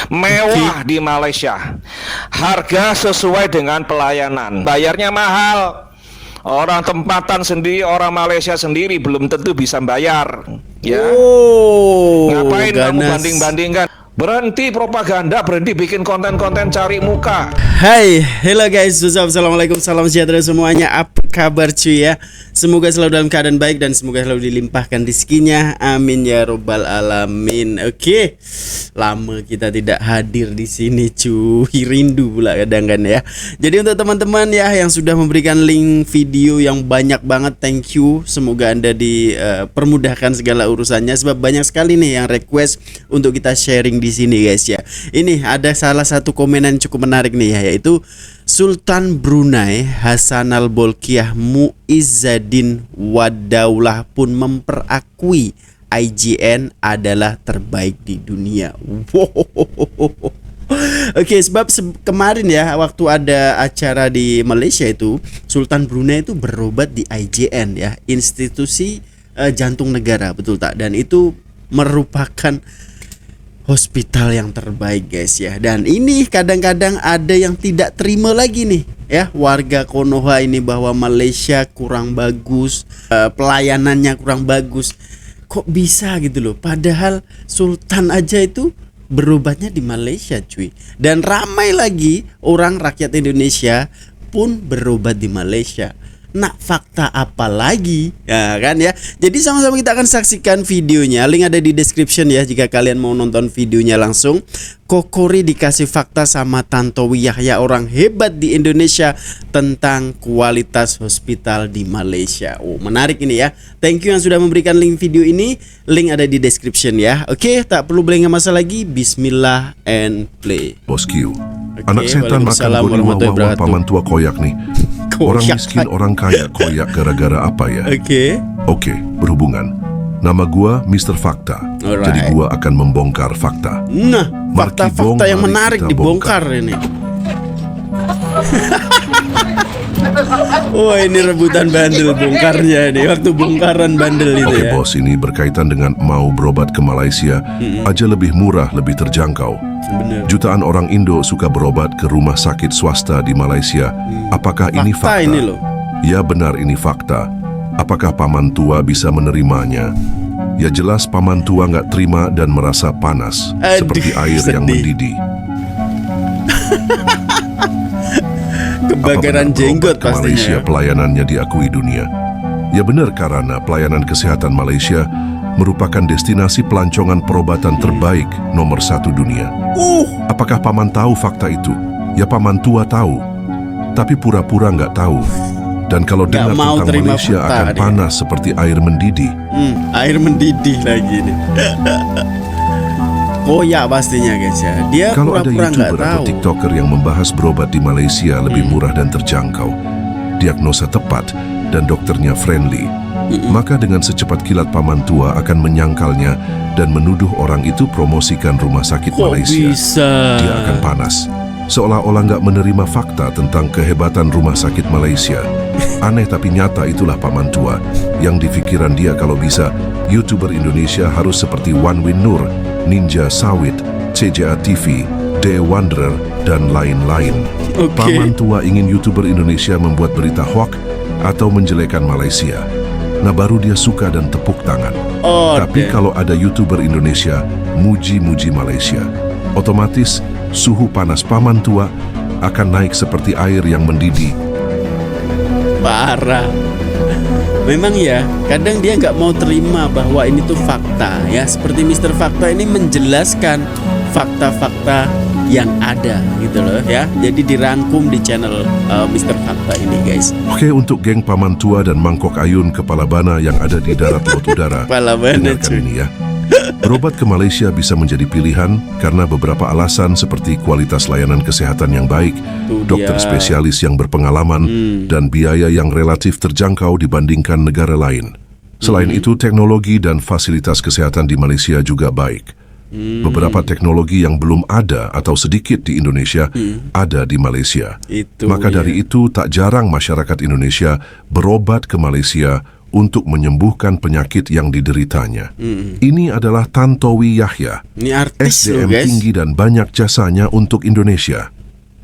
mewah di Malaysia. Harga sesuai dengan pelayanan. Bayarnya mahal. Orang tempatan sendiri, orang Malaysia sendiri belum tentu bisa bayar. Ya. Ngapain kamu banding-bandingkan? Berhenti propaganda, berhenti bikin konten-konten cari muka. Hai, hello guys, assalamualaikum, salam sejahtera semuanya. Apa kabar cuy ya? Semoga selalu dalam keadaan baik dan semoga selalu dilimpahkan rezekinya. Amin ya robbal alamin. Oke, lama kita tidak hadir di sini cuy, rindu pula kadang kan ya. Jadi untuk teman-teman ya yang sudah memberikan link video yang banyak banget, thank you. Semoga anda dipermudahkan segala urusannya sebab banyak sekali nih yang request untuk kita sharing di sini guys ya. Ini ada salah satu komenan cukup menarik nih ya, yaitu Sultan Brunei Hassanal Bolkiah Muizzaddin Wadaulah pun memperakui IGN adalah terbaik di dunia. Oke, sebab kemarin ya waktu ada acara di Malaysia itu Sultan Brunei itu berobat di IGN ya, institusi jantung negara, betul tak? Dan itu merupakan hospital yang terbaik guys ya. Dan ini kadang-kadang ada yang tidak terima lagi nih ya, warga Konoha ini, bahwa Malaysia kurang bagus, pelayanannya kurang bagus. Kok bisa gitu loh, padahal Sultan aja itu berobatnya di Malaysia cuy. Dan ramai lagi orang rakyat Indonesia pun berobat di Malaysia. Nah, fakta apa lagi? Ya kan ya. Jadi sama-sama kita akan saksikan videonya. Link ada di description ya jika kalian mau nonton videonya langsung. Kokori dikasih fakta sama Tantowi Yahya, orang hebat di Indonesia, tentang kualitas hospital di Malaysia. Oh, menarik ini ya. Thank you yang sudah memberikan link video ini. Link ada di description ya. Oke, tak perlu berlama-lama lagi. Bismillah and play. Bos Q, anak setan makan goni wawa paman tua koyak nih. Orang miskin, orang kaya koyak gara-gara apa ya? Oke, berhubungan. Nama gua Mr. Fakta. Jadi gua akan membongkar fakta. Nah, fakta-fakta yang menarik dibongkar ini. Oh, ini rebutan bandel bongkarnya nih. Waktu bongkaran bandel itu ya. Oke bos, ini berkaitan dengan mau berobat ke Malaysia aja lebih murah, lebih terjangkau. Bener. Jutaan orang Indo suka berobat ke rumah sakit swasta di Malaysia. Apakah ini fakta? Ini loh. Ya benar, ini fakta. Apakah paman tua bisa menerimanya? Ya jelas paman tua nggak terima dan merasa panas. Seperti air yang mendidih. Kebakaran jenggot pastinya. Malaysia pelayanannya diakui dunia. Ya benar, karena pelayanan kesehatan Malaysia merupakan destinasi pelancongan perobatan terbaik nomor 1 dunia. Apakah paman tahu fakta itu? Ya paman tua tahu, tapi pura-pura nggak tahu. Dan kalau dengar tentang Malaysia akan panas seperti air mendidih. Air mendidih lagi nih. Koyak pastinya guys ya. Dia kalau ada YouTuber atau TikToker yang membahas berobat di Malaysia lebih murah dan terjangkau, diagnosa tepat dan dokternya friendly, maka dengan secepat kilat paman tua akan menyangkalnya dan menuduh orang itu promosikan rumah sakit Malaysia. Dia akan panas, seolah-olah nggak menerima fakta tentang kehebatan rumah sakit Malaysia. Aneh tapi nyata, itulah paman tua yang di pikiran dia kalau bisa YouTuber Indonesia harus seperti Wan Win Nur, Ninja Sawit, CJA TV, The Wanderer, dan lain-lain. Paman tua ingin YouTuber Indonesia membuat berita hoax atau menjelekan Malaysia. Nah, baru dia suka dan tepuk tangan. Tapi kalau ada YouTuber Indonesia muji-muji Malaysia, otomatis suhu panas paman tua akan naik seperti air yang mendidih. Parah. Memang ya, kadang dia nggak mau terima bahwa ini tuh fakta ya. Seperti Mr. Fakta ini menjelaskan fakta-fakta yang ada gitu loh ya. Jadi dirangkum di channel Mr. Fakta ini guys. Oke, untuk geng paman tua dan mangkok ayun kepala bana yang ada di darat laut udara, dengarkan ini ya. Berobat ke Malaysia bisa menjadi pilihan karena beberapa alasan seperti kualitas layanan kesehatan yang baik, dokter spesialis yang berpengalaman, dan biaya yang relatif terjangkau dibandingkan negara lain. Selain itu, teknologi dan fasilitas kesehatan di Malaysia juga baik. Beberapa teknologi yang belum ada atau sedikit di Indonesia ada di Malaysia. Maka dari itu tak jarang masyarakat Indonesia berobat ke Malaysia untuk menyembuhkan penyakit yang dideritanya. Ini adalah Tantowi Yahya, Ini artis loh SDM guys. tinggi dan banyak jasanya untuk Indonesia.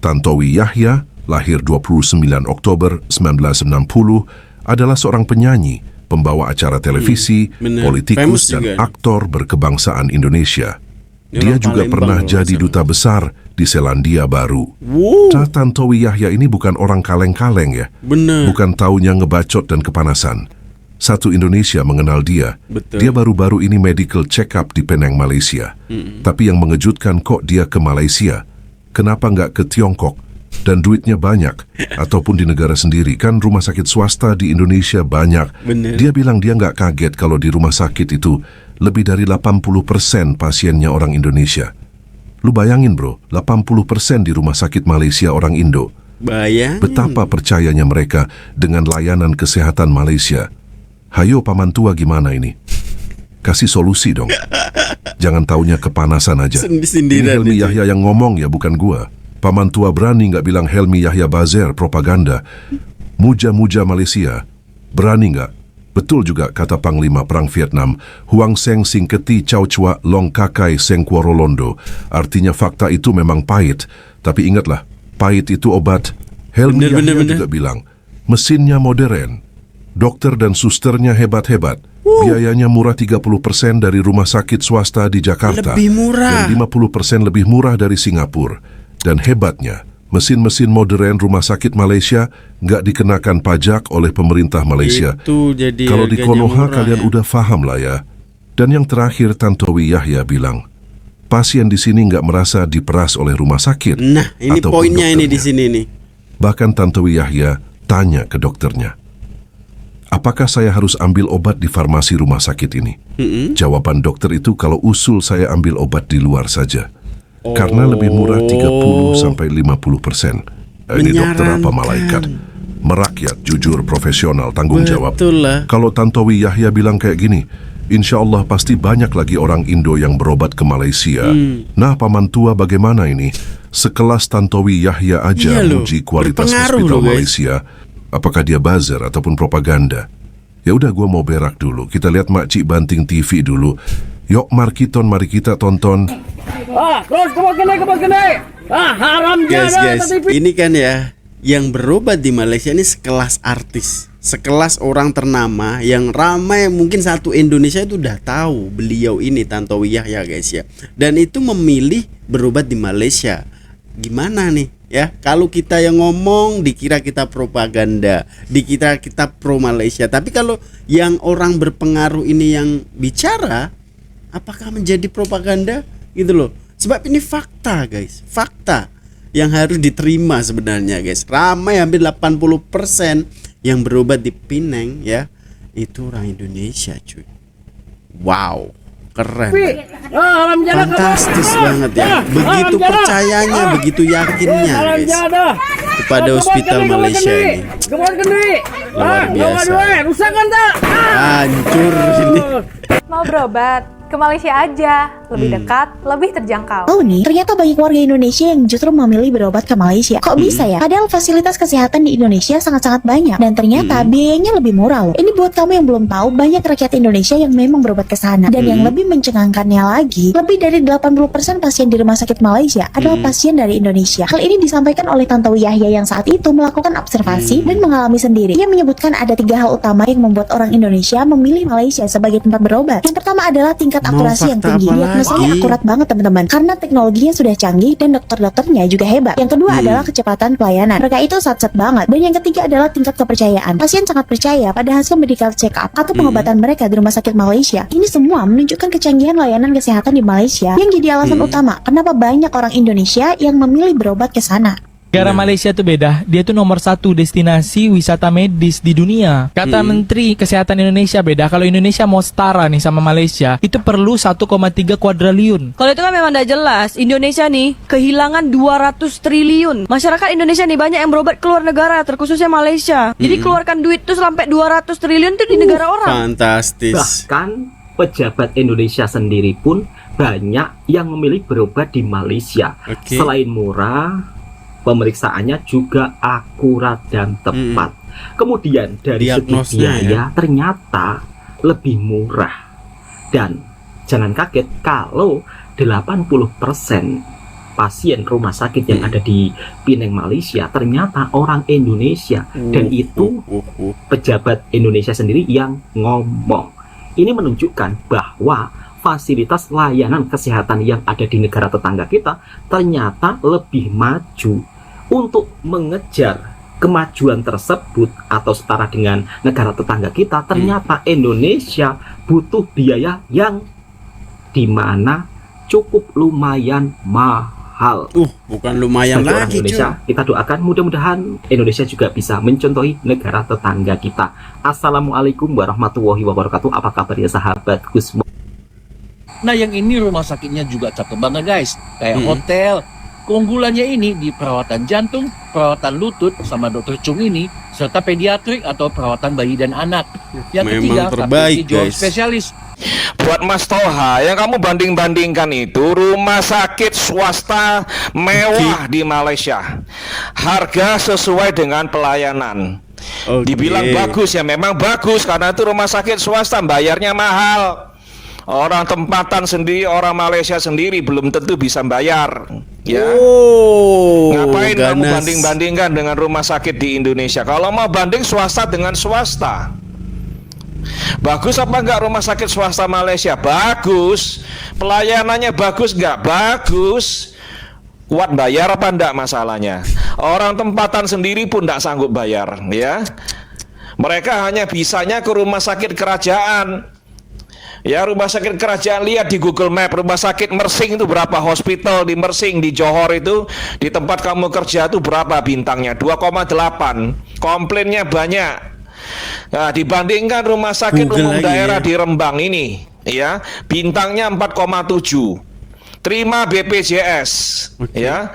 Tantowi Yahya, lahir 29 Oktober 1960, adalah seorang penyanyi, pembawa acara televisi, bener. politikus Famous dan juga. aktor berkebangsaan Indonesia. Dia Orang juga Palembang pernah loh, jadi sama. duta besar di Selandia Baru. Wow, Tantowi Yahya ini bukan orang kaleng-kaleng ya. bener. Bukan taunya ngebacot dan kepanasan. Satu Indonesia mengenal dia. Betul. Dia baru-baru ini medical check-up di Penang, Malaysia. Tapi yang mengejutkan kok dia ke Malaysia. Kenapa nggak ke Tiongkok? Dan duitnya banyak. Ataupun di negara sendiri. Kan rumah sakit swasta di Indonesia banyak. Bener. Dia bilang dia nggak kaget kalau di rumah sakit itu lebih dari 80% pasiennya orang Indonesia. Lu bayangin bro, 80% di rumah sakit Malaysia orang Indo. Bayangin. Betapa percayanya mereka dengan layanan kesehatan Malaysia. Hayo paman tua gimana ini? Kasih solusi dong. Jangan taunya kepanasan aja. Ini Sindiran Helmi itu. Yahya yang ngomong ya, bukan gua. Paman tua berani nggak bilang Helmi Yahya Bazer propaganda. Muja-muja Malaysia. Berani nggak? Betul juga kata Panglima Perang Vietnam, Huang Seng Sing Keti Chow Chua Long Kakai Seng Kuoro Londo. Artinya fakta itu memang pahit. Tapi ingatlah, pahit itu obat. Helmi Bener, Yahya bener. juga bilang, mesinnya modern. Dokter dan susternya hebat-hebat. Biayanya murah 30% dari rumah sakit swasta di Jakarta. Lebih murah. Dan 50% lebih murah dari Singapura. Dan hebatnya, mesin-mesin modern rumah sakit Malaysia nggak dikenakan pajak oleh pemerintah Malaysia. Itu jadi Kalau di harganya Konoha murah, kalian ya. udah paham lah ya. Dan yang terakhir Tantowi Yahya bilang, pasien di sini nggak merasa diperas oleh rumah sakit. Nah, ini ataupun poinnya ini di dokternya. sini nih. Bahkan Tantowi Yahya tanya ke dokternya, apakah saya harus ambil obat di farmasi rumah sakit ini? Jawaban dokter itu kalau usul saya ambil obat di luar saja. Karena lebih murah 30-50%. Ini dokter apa Menyarankan. malaikat? Merakyat, jujur, profesional, tanggung jawab. Betul lah. Kalau Tantowi Yahya bilang kayak gini, insya Allah pasti banyak lagi orang Indo yang berobat ke Malaysia. Nah, paman tua bagaimana ini? Sekelas Tantowi Yahya aja Iya loh, muji kualitas berpengaruh hospital loh, guys. Malaysia. Apakah dia buzzer ataupun propaganda? Ya udah, gua mau berak dulu. Kita lihat Makcik banting TV dulu. Yuk Markiton, mari kita tonton. Terus kebos kene. Haram Guys, jadah guys, TV. ini kan ya yang berobat di Malaysia ini sekelas artis, sekelas orang ternama yang ramai, mungkin satu Indonesia itu udah tahu beliau ini Tantowi Yahya guys ya. Dan itu memilih berobat di Malaysia. Gimana nih ya? Kalau kita yang ngomong dikira kita propaganda, dikira kita pro Malaysia. Tapi kalau yang orang berpengaruh ini yang bicara, apakah menjadi propaganda gitu loh? Sebab ini fakta guys, fakta yang harus diterima sebenarnya guys. Ramai hampir 80% yang berobat di Penang ya, itu orang Indonesia cuy. Wow, keren. Haram jadah Fantastis banget ya. Begitu percayanya, begitu yakinnya guys kepada hospital Malaysia ini. Kebos kene. Luar biasa. Rusak kan tak? Hancur ini. Mau berobat? Ke Malaysia aja, lebih dekat, lebih terjangkau. Oh nih, ternyata banyak warga Indonesia yang justru memilih berobat ke Malaysia. Kok bisa ya? Padahal fasilitas kesehatan di Indonesia sangat-sangat banyak. Dan ternyata biayanya lebih murah loh. Ini buat kamu yang belum tahu, banyak rakyat Indonesia yang memang berobat ke sana. Dan yang lebih mencengangkannya lagi, lebih dari 80% pasien di rumah sakit Malaysia adalah pasien dari Indonesia. Hal ini disampaikan oleh Tantowi Yahya yang saat itu melakukan observasi dan mengalami sendiri. Ia menyebutkan ada 3 hal utama yang membuat orang Indonesia memilih Malaysia sebagai tempat berobat. Yang pertama adalah tingkat Mau akurasi yang fakta tinggi. apa Diagnosanya lagi? akurat banget teman-teman, karena teknologinya sudah canggih dan dokter-dokternya juga hebat. Yang kedua adalah kecepatan pelayanan. Mereka itu sat-sat banget. Dan yang ketiga adalah tingkat kepercayaan. Pasien sangat percaya pada hasil medical check up atau pengobatan mereka di rumah sakit Malaysia. Ini semua menunjukkan kecanggihan layanan kesehatan di Malaysia yang jadi alasan utama kenapa banyak orang Indonesia yang memilih berobat ke sana. Negara Malaysia tuh beda, dia tuh nomor 1 destinasi wisata medis di dunia. Kata Menteri Kesehatan Indonesia beda, kalau Indonesia mau setara nih sama Malaysia, itu perlu 1,3 kuadriliun. Kalau itu kan memang udah jelas, Indonesia nih kehilangan 200 triliun. Masyarakat Indonesia nih banyak yang berobat keluar negara, terkhususnya Malaysia. Jadi keluarkan duit tuh sampai 200 triliun tuh di negara orang. Fantastis. Bahkan pejabat Indonesia sendiri pun banyak yang memilih berobat di Malaysia. Oke. Selain murah, pemeriksaannya juga akurat dan tepat. Kemudian dari segi Diagnosnya, biaya ternyata lebih murah. Dan jangan kaget kalau 80% pasien rumah sakit yang ada di Penang, Malaysia ternyata orang Indonesia, dan itu pejabat Indonesia sendiri yang ngomong. Ini menunjukkan bahwa fasilitas layanan kesehatan yang ada di negara tetangga kita ternyata lebih maju. Untuk mengejar kemajuan tersebut atau setara dengan negara tetangga kita, ternyata Indonesia butuh biaya yang dimana cukup lumayan mahal. Bukan lumayan Bagi orang lagi, Indonesia, kita doakan mudah-mudahan Indonesia juga bisa mencontohi negara tetangga kita. Assalamualaikum warahmatullahi wabarakatuh. Apa kabarnya sahabatku semua? Nah, yang ini rumah sakitnya juga cakep banget guys, kayak hotel. Keunggulannya ini di perawatan jantung, perawatan lutut, sama dokter Chung ini, serta pediatrik atau perawatan bayi dan anak. Yang Memang ketiga, terbaik, fakulti jual guys. spesialis. Buat Mas Toha, yang kamu banding-bandingkan itu rumah sakit swasta mewah di Malaysia. Harga sesuai dengan pelayanan. Dibilang bagus ya, memang bagus karena itu rumah sakit swasta, bayarnya mahal. Orang tempatan sendiri, orang Malaysia sendiri belum tentu bisa bayar. Ya. Ngapain kamu ganas. banding-bandingkan dengan rumah sakit di Indonesia? Kalau mau banding swasta dengan swasta, bagus apa enggak rumah sakit swasta Malaysia? Bagus. Pelayanannya bagus enggak? Bagus. Kuat bayar apa enggak masalahnya? Orang tempatan sendiri pun enggak sanggup bayar, ya. Mereka hanya bisanya ke rumah sakit kerajaan. Ya, rumah sakit kerajaan, lihat di Google Map, rumah sakit Mersing itu berapa, hospital di Mersing, di Johor itu, di tempat kamu kerja itu berapa bintangnya? 2,8. Komplainnya banyak. Nah, dibandingkan rumah sakit umum daerah di Rembang ini, ya, bintangnya 4,7. Terima BPJS, ya.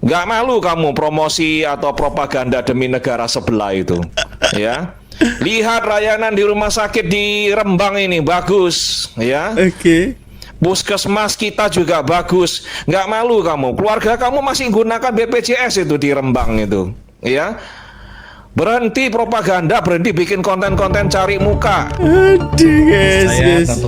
Nggak malu kamu promosi atau propaganda demi negara sebelah itu, ya. Lihat layanan di rumah sakit di Rembang ini bagus, ya. Puskesmas kita juga bagus. Nggak malu kamu, keluarga kamu masih gunakan BPJS itu di Rembang itu, ya. Berhenti propaganda, berhenti bikin konten-konten cari muka. Aduh guys.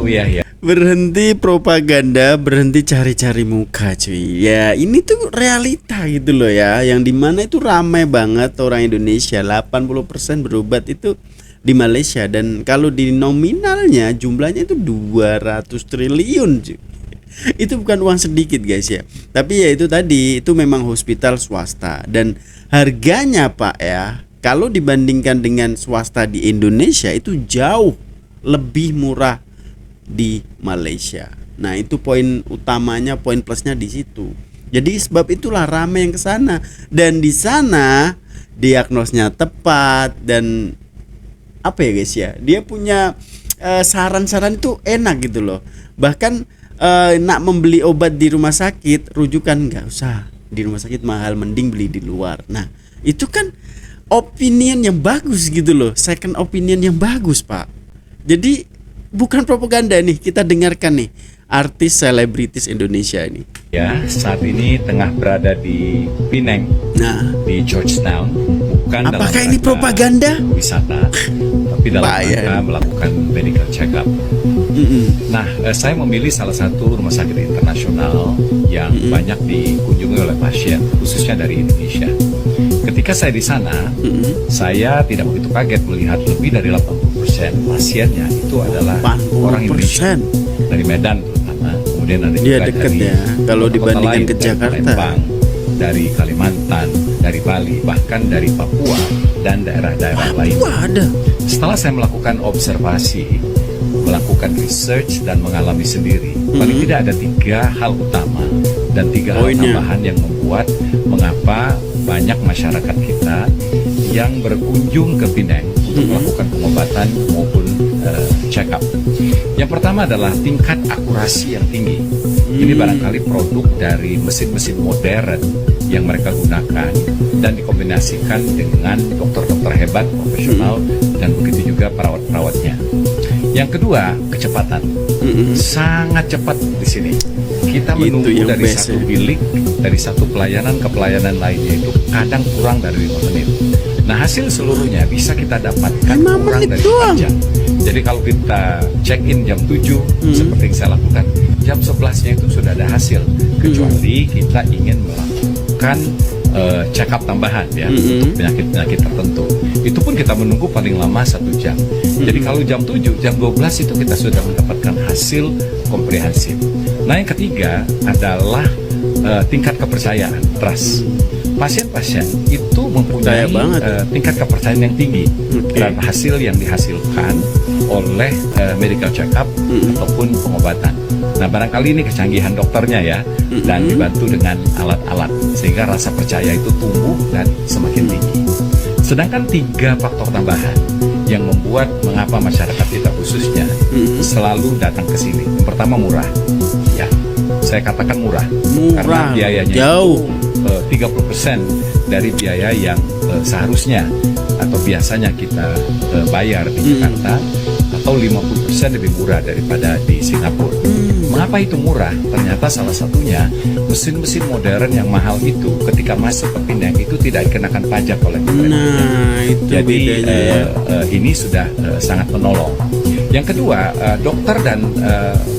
Ya. Berhenti propaganda, berhenti cari-cari muka cuy. Ya ini tuh realita gitu loh ya, yang dimana itu ramai banget orang Indonesia. 80% berobat itu di Malaysia. Dan kalau di nominalnya jumlahnya itu 200 triliun cuy. Itu bukan uang sedikit guys ya. Tapi ya itu tadi, itu memang hospital swasta. Dan harganya pak ya, kalau dibandingkan dengan swasta di Indonesia itu jauh lebih murah di Malaysia. Nah, itu poin utamanya, poin plusnya di situ. Jadi sebab itulah ramai yang ke sana, dan di sana diagnosnya tepat, dan apa ya guys ya, dia punya saran-saran itu enak gitu loh. Bahkan nak membeli obat di rumah sakit rujukan, nggak usah, di rumah sakit mahal, mending beli di luar. Nah, itu kan opinion yang bagus gitu loh, second opinion yang bagus pak. Jadi bukan propaganda nih, kita dengarkan nih artis selebritis Indonesia ini. Ya, saat ini tengah berada di Penang, di Georgetown. Bukan apakah ini propaganda? Wisata, tapi dalam rangka melakukan medical check-up. Nah, saya memilih salah satu rumah sakit internasional yang banyak dikunjungi oleh pasien, khususnya dari Indonesia. Ketika saya di sana, saya tidak begitu kaget melihat lebih dari 80% pasiennya itu adalah orang Indonesia dari Medan terutama. Kemudian ada juga dekat dari ya, kalau dibandingkan lain, ke dari Jakarta, Palembang, dari Kalimantan, dari Bali, bahkan dari Papua dan daerah-daerah lain. Setelah saya melakukan observasi, melakukan research dan mengalami sendiri, paling tidak ada 3 hal utama dan 3 hal tambahan yang membuat mengapa banyak masyarakat kita yang berkunjung ke Penang untuk melakukan pengobatan maupun check up. Yang pertama adalah tingkat akurasi yang tinggi. Ini barangkali produk dari mesin-mesin modern yang mereka gunakan dan dikombinasikan dengan dokter-dokter hebat, profesional, dan begitu juga perawat-perawatnya. Yang kedua, kecepatan. Sangat cepat di sini. Kita menunggu dari satu bilik, dari satu pelayanan ke pelayanan lainnya itu kadang kurang dari 5 menit. Nah, hasil seluruhnya bisa kita dapatkan 5 kurang menit dari doang. 4 jam. Jadi kalau kita check in jam 7 seperti yang saya lakukan, jam 11-nya itu sudah ada hasil. Kecuali kita ingin melakukan check up tambahan ya untuk penyakit-penyakit tertentu. Itu pun kita menunggu paling lama 1 jam. Jadi kalau jam 7, jam 12 itu kita sudah mendapatkan hasil komprehensif. Nah, yang ketiga adalah tingkat kepercayaan, trust. Pasien-pasien itu mempunyai tingkat kepercayaan yang tinggi terhadap hasil yang dihasilkan oleh medical check-up ataupun pengobatan. Nah, barangkali ini kecanggihan dokternya ya, dan dibantu dengan alat-alat sehingga rasa percaya itu tumbuh dan semakin tinggi. Sedangkan 3 faktor tambahan yang membuat mengapa masyarakat kita khususnya selalu datang ke sini. Yang pertama, murah. Ya, saya katakan murah karena biayanya jauh. 30% dari biaya yang seharusnya atau biasanya kita bayar di Jakarta, atau 50% lebih murah daripada di Singapura. Mengapa itu murah? Ternyata salah satunya mesin-mesin modern yang mahal itu ketika masuk ke Pinang itu tidak dikenakan pajak oleh pemerintah. Nah, itu jadi ini sudah sangat menolong. Yang kedua, dokter dan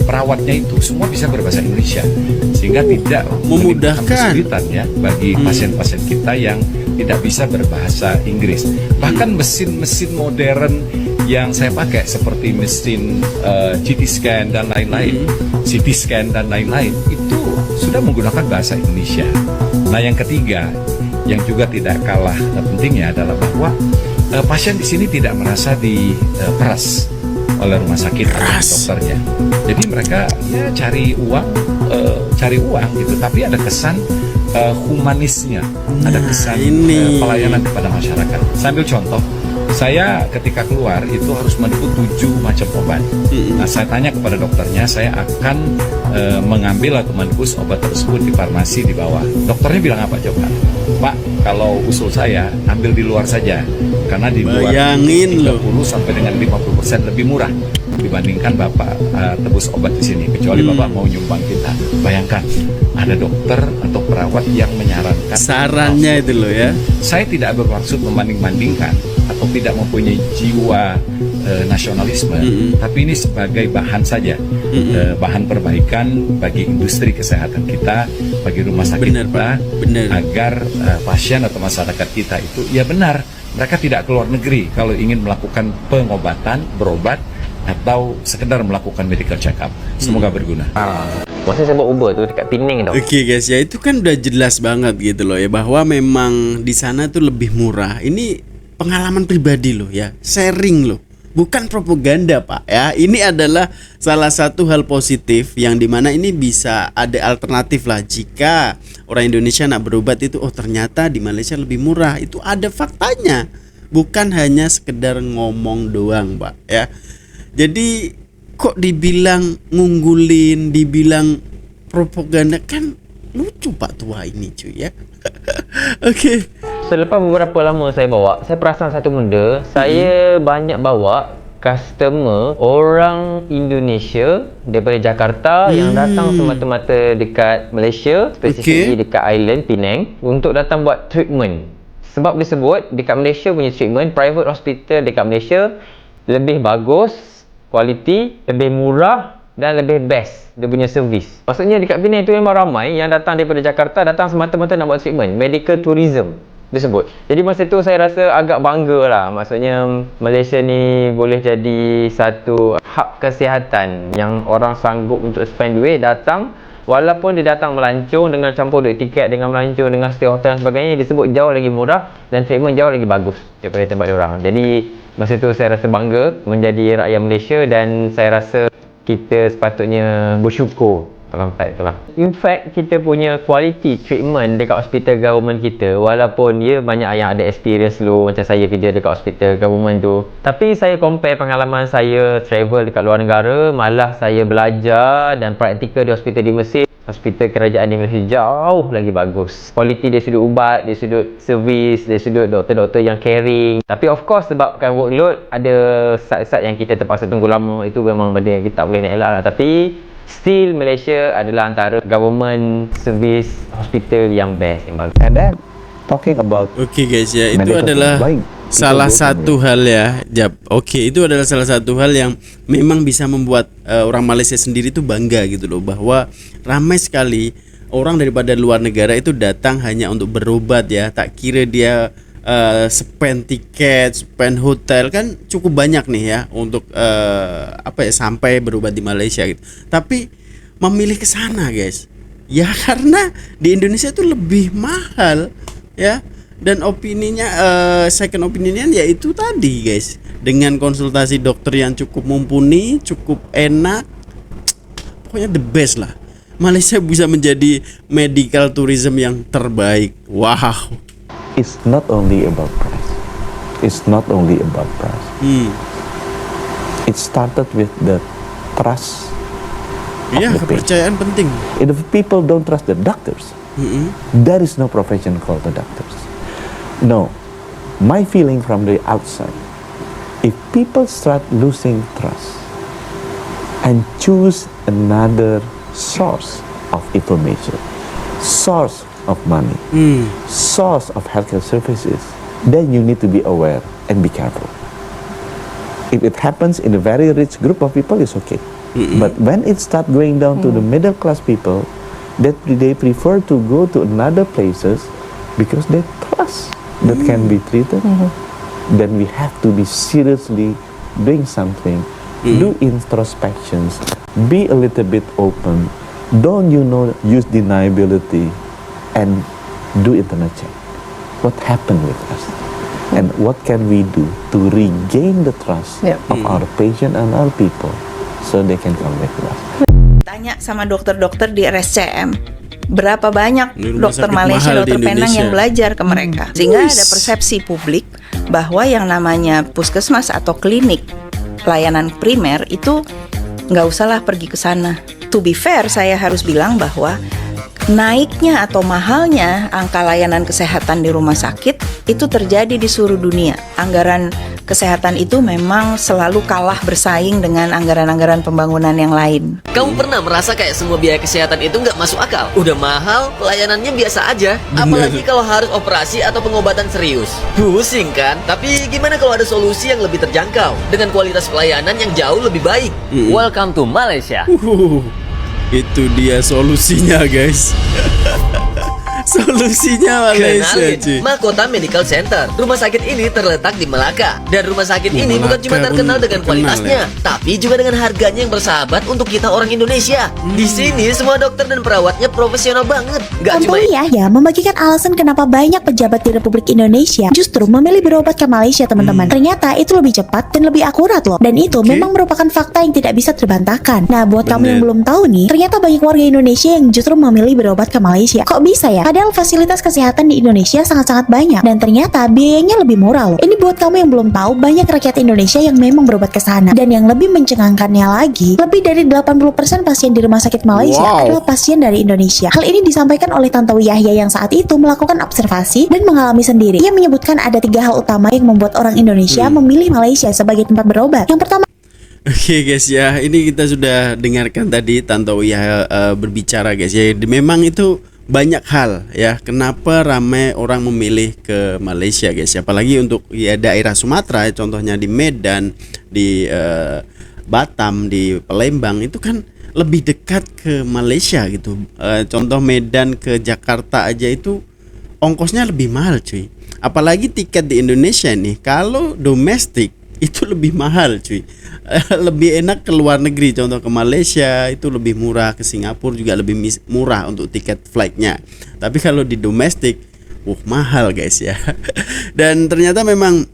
perawatnya itu semua bisa berbahasa Indonesia sehingga tidak memudahkan kesulitan ya bagi pasien-pasien kita yang tidak bisa berbahasa Inggris. Bahkan mesin-mesin modern yang saya pakai seperti mesin CT scan dan lain-lain, CT scan dan lain-lain itu sudah menggunakan bahasa Indonesia. Nah, yang ketiga yang juga tidak kalah pentingnya adalah bahwa pasien di sini tidak merasa diperas oleh rumah sakit atau dokternya. Jadi mereka ya cari uang gitu, tapi ada kesan humanisnya, ada kesan pelayanan kepada masyarakat. Sambil contoh, saya ketika keluar itu harus menemukan 7 macam obat. Nah, saya tanya kepada dokternya, saya akan mengambil atau menebus obat tersebut di farmasi di bawah. Dokternya bilang apa coba? Pak, kalau usul saya ambil di luar saja, karena di luar 30 sampai dengan 50% lebih murah dibandingkan Bapak tebus obat di sini, kecuali Bapak mau nyumbang kita. Bayangkan ada dokter atau perawat yang menyarankan sarannya itu loh ya. Saya tidak bermaksud membanding-bandingkan atau tidak mempunyai jiwa nasionalisme, tapi ini sebagai bahan saja, bahan perbaikan bagi industri kesehatan kita, bagi rumah sakit kita, agar pasien atau masyarakat kita itu ya benar, mereka tidak keluar negeri kalau ingin melakukan pengobatan, berobat, atau sekedar melakukan medical check-up. Semoga berguna. Masa saya bawa Uber tu dekat Penang tau. Oke guys, ya itu kan udah jelas banget gitu loh ya, bahwa memang di sana tuh lebih murah. Ini pengalaman pribadi loh ya, sharing loh, bukan propaganda Pak ya. Ini adalah salah satu hal positif yang dimana ini bisa ada alternatif lah jika orang Indonesia nak berobat itu, oh ternyata di Malaysia lebih murah. Itu ada faktanya, bukan hanya sekedar ngomong doang Pak ya. Jadi kok dibilang ngunggulin, dibilang propaganda, kan lucu Pak tua ini cuy ya. Oke. Selepas beberapa lama saya bawa, saya perasan satu benda, saya banyak bawa customer orang Indonesia daripada Jakarta yang datang semata-mata dekat Malaysia, spesifikly dekat island Penang, untuk datang buat treatment. Sebab dia sebut dekat Malaysia punya treatment, private hospital dekat Malaysia lebih bagus, kualiti, lebih murah dan lebih best dia punya servis. Maksudnya dekat Penang tu memang ramai yang datang daripada Jakarta, datang semata-mata nak buat treatment, medical tourism disebut. Jadi masa tu saya rasa agak bangga lah. Maksudnya Malaysia ni boleh jadi satu hub kesihatan yang orang sanggup untuk spend duit datang, walaupun dia datang melancong dengan campur duit tiket, dengan melancong dengan stay hotel dan sebagainya, disebut jauh lagi murah dan treatment jauh lagi bagus daripada tempat orang. Jadi masa tu saya rasa bangga menjadi rakyat Malaysia, dan saya rasa kita sepatutnya bersyukur dalam part tu lah. In fact, kita punya quality treatment dekat hospital government kita, walaupun dia banyak yang ada experience dulu, macam saya kerja dekat hospital government tu, tapi saya compare pengalaman saya travel dekat luar negara, malah saya belajar dan praktikal di hospital di Mesir, hospital kerajaan di Malaysia jauh lagi bagus. Kualiti dari sudut ubat, dari sudut servis, dari sudut doktor-doktor yang caring. Tapi of course sebabkan workload, ada saat-saat yang kita terpaksa tunggu lama, itu memang benda yang kita tak boleh nak elak lah. Tapi still Malaysia adalah antara government service hospital yang best, yang bagus. And then talking about Oke guys ya, itu medical adalah baik. salah Itu satu hal ya, Jap. Oke, itu adalah salah satu hal yang memang bisa membuat orang Malaysia sendiri tuh bangga gitu loh, bahwa ramai sekali orang daripada luar negara itu datang hanya untuk berobat ya. Tak kira dia spend tiket, spend hotel, kan cukup banyak nih ya untuk sampai berobat di Malaysia gitu. Tapi memilih ke sana guys, ya karena di Indonesia itu lebih mahal ya. Dan opininya second opinion yaitu tadi guys, dengan konsultasi dokter yang cukup mumpuni, cukup enak, pokoknya the best lah. Malaysia bisa menjadi medical tourism yang terbaik. Wow. It's not only about price. It's not only about price. It started with the trust. Iya, kepercayaan penting. If people don't trust the doctors, there is no profession called the doctors. No, my feeling from the outside, if people start losing trust and choose another source of information, source of money, source of healthcare services, then you need to be aware and be careful. If it happens in a very rich group of people, it's okay. But when it start going down to the middle class people, that they prefer to go to another places because they trust that can be treated, then we have to be seriously doing something, do introspections, be a little bit open, don't use deniability, and do internet check. What happened with us? And what can we do to regain the trust of our patient and our people so they can come back to us? Tanya sama dokter-dokter di RSCM, berapa banyak Rumah dokter sakit Malaysia, mahal di dokter Penang Indonesia. yang belajar ke mereka. Sehingga ada persepsi publik bahwa yang namanya puskesmas atau klinik layanan primer itu nggak usahlah pergi ke sana. To be fair, saya harus bilang bahwa naiknya atau mahalnya angka layanan kesehatan di rumah sakit itu terjadi di seluruh dunia. Anggaran kesehatan itu memang selalu kalah bersaing dengan anggaran-anggaran pembangunan yang lain. Kamu pernah merasa kayak semua biaya kesehatan itu nggak masuk akal? Udah mahal, pelayanannya biasa aja. Apalagi kalau harus operasi atau pengobatan serius. Pusing kan? Tapi gimana kalau ada solusi yang lebih terjangkau dengan kualitas pelayanan yang jauh lebih baik? Welcome to Malaysia. Itu dia solusinya guys. Solusinya Malaysia Kenalin, cuy. Mahkota Medical Center. Rumah sakit ini terletak di Melaka. Dan rumah sakit ini bukan cuma Melaka terkenal pun dengan terkenal, kualitasnya, tapi juga dengan harganya yang bersahabat untuk kita orang Indonesia. Di sini semua dokter dan perawatnya profesional banget. Gak cuma Ya membagikan alasan kenapa banyak pejabat di Republik Indonesia justru memilih berobat ke Malaysia teman-teman. Ternyata itu lebih cepat dan lebih akurat loh. Dan itu memang merupakan fakta yang tidak bisa terbantahkan. Nah buat kamu yang belum tahu nih, ternyata banyak warga Indonesia yang justru memilih berobat ke Malaysia. Kok bisa ya? Padahal fasilitas kesehatan di Indonesia sangat-sangat banyak dan ternyata biayanya lebih murah loh. Ini buat kamu yang belum tahu, banyak rakyat Indonesia yang memang berobat ke sana. Dan yang lebih mencengangkannya lagi, lebih dari 80% pasien di rumah sakit Malaysia adalah pasien dari Indonesia. Hal ini disampaikan oleh Tantowi Yahya yang saat itu melakukan observasi dan mengalami sendiri. Ia menyebutkan ada 3 hal utama yang membuat orang Indonesia memilih Malaysia sebagai tempat berobat. Yang pertama, Oke guys ya, ini kita sudah dengarkan tadi Tantowi berbicara guys ya. Memang itu banyak hal ya kenapa ramai orang memilih ke Malaysia guys, apalagi untuk ya daerah Sumatera, contohnya di Medan, di Batam, di Palembang itu kan lebih dekat ke Malaysia gitu. Contoh Medan ke Jakarta aja itu ongkosnya lebih mahal cuy, apalagi tiket di Indonesia nih kalau domestik itu lebih mahal cuy. Lebih enak ke luar negeri, contoh ke Malaysia itu lebih murah, ke Singapura juga lebih murah untuk tiket flightnya. Tapi kalau di domestik, mahal guys ya. Dan ternyata memang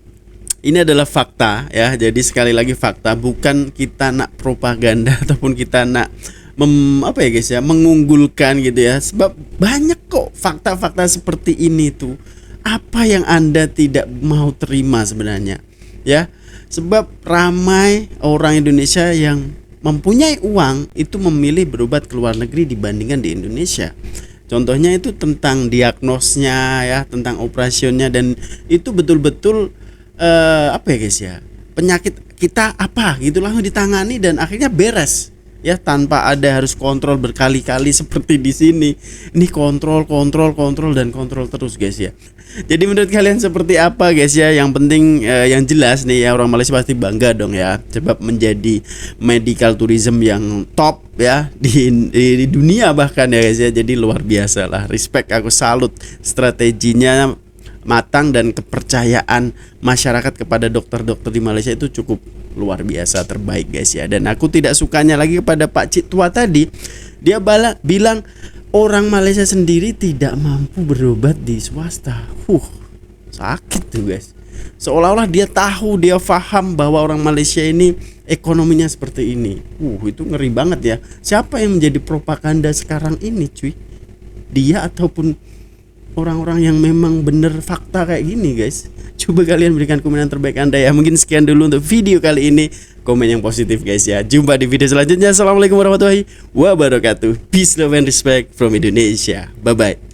ini adalah fakta ya. Jadi sekali lagi fakta, bukan kita nak propaganda ataupun kita nak mengunggulkan gitu ya. Sebab banyak kok fakta-fakta seperti ini tuh. Apa yang Anda tidak mau terima sebenarnya ya? Sebab ramai orang Indonesia yang mempunyai uang itu memilih berobat ke luar negeri dibandingkan di Indonesia. Contohnya itu tentang diagnosnya ya, tentang operasionnya, dan itu betul-betul guys ya, penyakit kita apa gitu langsung ditangani dan akhirnya beres ya, tanpa ada harus kontrol berkali-kali seperti di sini. Ini kontrol dan kontrol terus guys ya. Jadi menurut kalian seperti apa guys ya? Yang penting yang jelas nih ya, orang Malaysia pasti bangga dong ya, sebab menjadi medical tourism yang top ya di dunia bahkan ya guys ya. Jadi luar biasa lah, respect, aku salut strateginya matang dan kepercayaan masyarakat kepada dokter-dokter di Malaysia itu cukup luar biasa, terbaik guys ya. Dan aku tidak sukanya lagi kepada Pak Cik Tua tadi, dia bilang orang Malaysia sendiri tidak mampu berobat di swasta. Sakit tuh guys. Seolah-olah dia tahu, dia paham bahwa orang Malaysia ini ekonominya seperti ini. Itu ngeri banget ya. Siapa yang menjadi propaganda sekarang ini cuy? Dia ataupun orang-orang yang memang bener fakta kayak gini guys? Coba kalian berikan komen terbaik Anda ya. Mungkin sekian dulu untuk video kali ini. Komen yang positif guys ya. Jumpa di video selanjutnya. Assalamualaikum warahmatullahi wabarakatuh. Peace, love and respect from Indonesia. Bye bye.